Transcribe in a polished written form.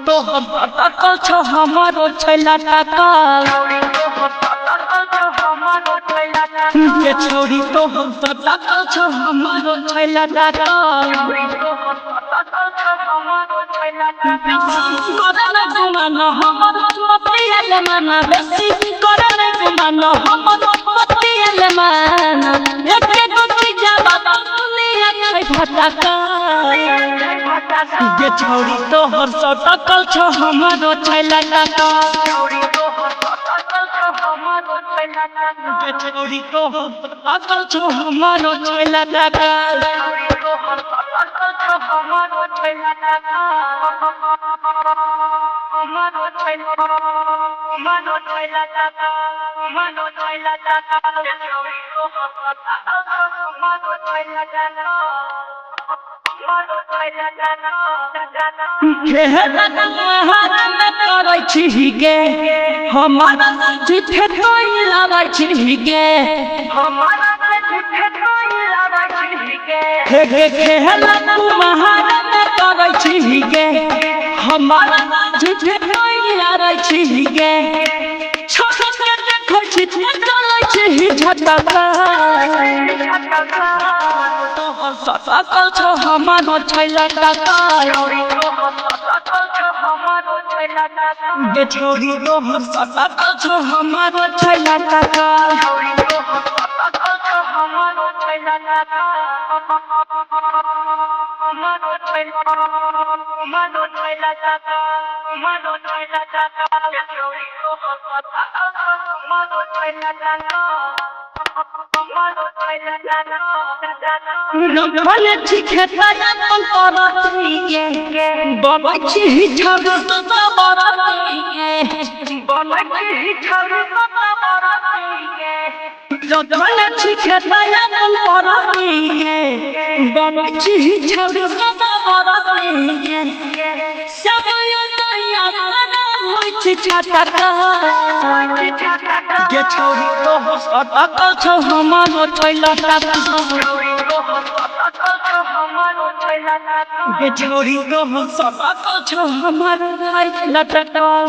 तो टकल छो हमारो छैला टकल ये छोरी तो टकल छो हमारो छैला टकल करने घुमाना हमर मतिया माना बेसी करने घुमाना हमर मतिया माना एके गोटी जाबा दुनिया छै फटका ये छोरी तो हर सौ टकल छो हमारो छैला टकल ये छोरी तो हर टकल छो हमारो छैला टकल करै छी गे हमारा चिट्ठी लाबै छी गे हे गे खेला तुम्हारा करै छी गे हमारा चिट्ठी लाबै छी गे छोट के देखै छी चलै छी झटका टकल छो हमारो छैला टकल ये छोरी तो टकल छो हमारो छैला टकल रखले छी खेता अपन करतिए बाबा छी छब बरतिए बाबा छी छब बरतिए रखले छी खेता अपन करतिए बाबा छी छब बरतिए सब नया होई छी छटका ये छोरी तो टकल छो हमारो छैला टकल ये छोरी तो टकल छो हमारो छैला टकल